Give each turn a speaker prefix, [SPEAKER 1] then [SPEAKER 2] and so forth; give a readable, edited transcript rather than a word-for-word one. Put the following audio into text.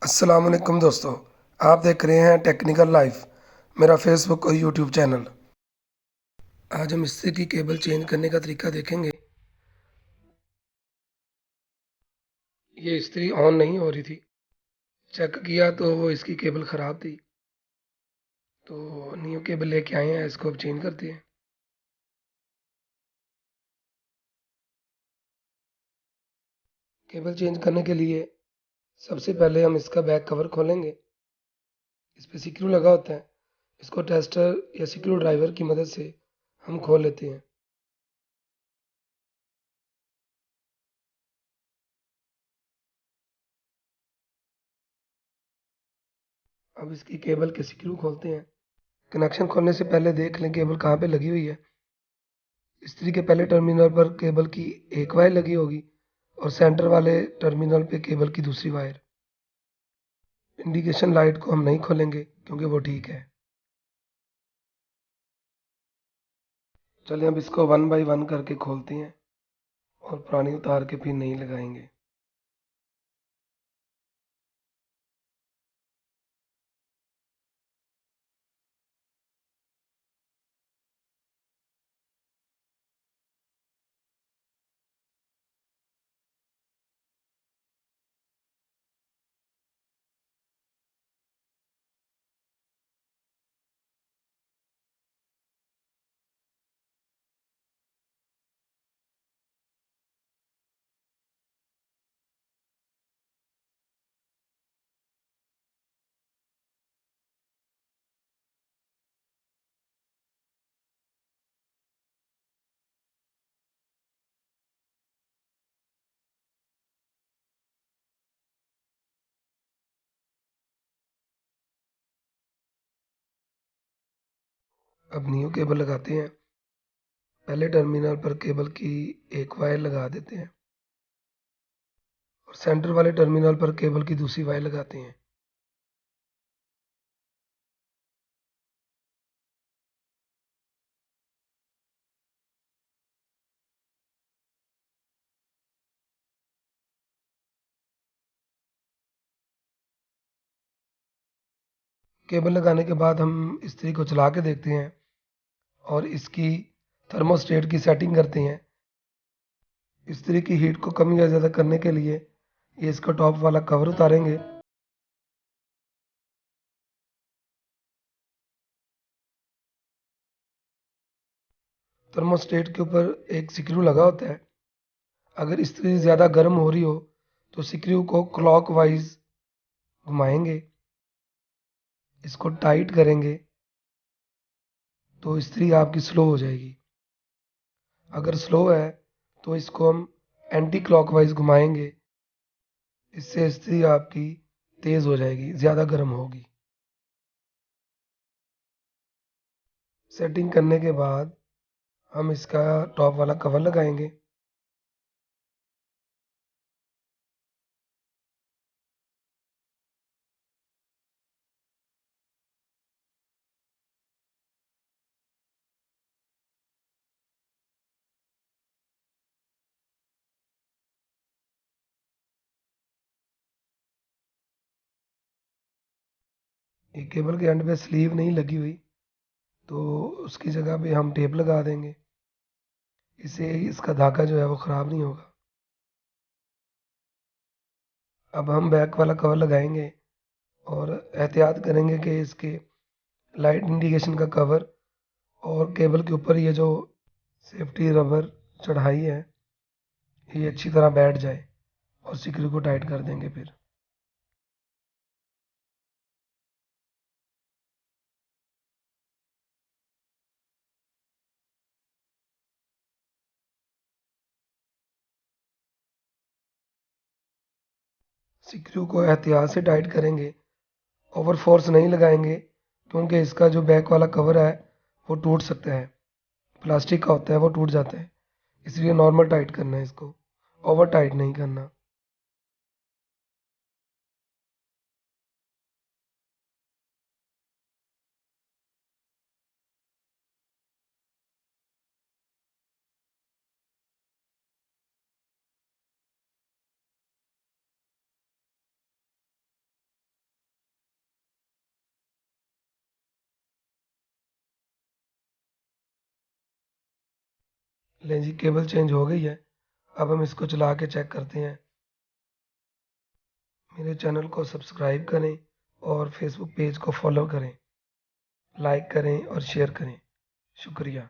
[SPEAKER 1] अस्सलाम वालेकुम दोस्तों। आप देख रहे हैं टेक्निकल लाइफ, मेरा फेसबुक और यूट्यूब चैनल। आज हम इस्त्री की केबल चेंज करने का तरीका देखेंगे। ये इस्त्री ऑन नहीं हो रही थी। चेक किया तो वो इसकी केबल ख़राब थी। तो न्यू केबल लेके आए हैं, इसको अब चेंज करते हैं। केबल चेंज करने के लिए सबसे पहले हम इसका बैक कवर खोलेंगे। इस पर स्क्रू लगा होता है। इसको टेस्टर या स्क्रू ड्राइवर की मदद से हम खोल लेते हैं। अब इसकी केबल के स्क्रू खोलते हैं। कनेक्शन खोलने से पहले देख लें केबल कहाँ पे लगी हुई है। इस्त्री के पहले टर्मिनल पर केबल की एक वायर लगी होगी और सेंटर वाले टर्मिनल पे केबल की दूसरी वायर। इंडिकेशन लाइट को हम नहीं खोलेंगे क्योंकि वो ठीक है। चलिए अब इसको वन बाय वन करके खोलते हैं और पुरानी उतार के फिर नई लगाएंगे। अब न्यू केबल लगाते हैं। पहले टर्मिनल पर केबल की एक वायर लगा देते हैं और सेंटर वाले टर्मिनल पर केबल की दूसरी वायर लगाते हैं। केबल लगाने के बाद हम इस्त्री को चला के देखते हैं और इसकी थर्मोस्टेट की सेटिंग करते हैं। इस्त्री की हीट को कम या ज़्यादा करने के लिए ये इसका टॉप वाला कवर उतारेंगे। थर्मोस्टेट के ऊपर एक स्क्रू लगा होता है। अगर इस्त्री ज़्यादा गर्म हो रही हो तो स्क्रू को क्लॉकवाइज घुमाएंगे, इसको टाइट करेंगे तो इस्त्री आपकी स्लो हो जाएगी। अगर स्लो है तो इसको हम एंटी क्लॉकवाइज घुमाएंगे, इससे इस्त्री आपकी तेज़ हो जाएगी, ज़्यादा गर्म होगी। सेटिंग करने के बाद हम इसका टॉप वाला कवर लगाएंगे। ये केबल के एंड पे स्लीव नहीं लगी हुई तो उसकी जगह पे हम टेप लगा देंगे। इससे इसका धागा जो है वो ख़राब नहीं होगा। अब हम बैक वाला कवर लगाएंगे और एहतियात करेंगे कि इसके लाइट इंडिकेशन का कवर और केबल के ऊपर ये जो सेफ्टी रबर चढ़ाई है ये अच्छी तरह बैठ जाए और स्क्रू को टाइट कर देंगे। फिर स्क्रू को एहतियात से टाइट करेंगे, ओवर फोर्स नहीं लगाएंगे क्योंकि इसका जो बैक वाला कवर है वो टूट सकता है। प्लास्टिक का होता है, वो टूट जाता है। इसलिए नॉर्मल टाइट करना है इसको, ओवर टाइट नहीं करना। लें जी, केबल चेंज हो गई है। अब हम इसको चला के चेक करते हैं। मेरे चैनल को सब्सक्राइब करें और फेसबुक पेज को फॉलो करें, लाइक करें और शेयर करें। शुक्रिया।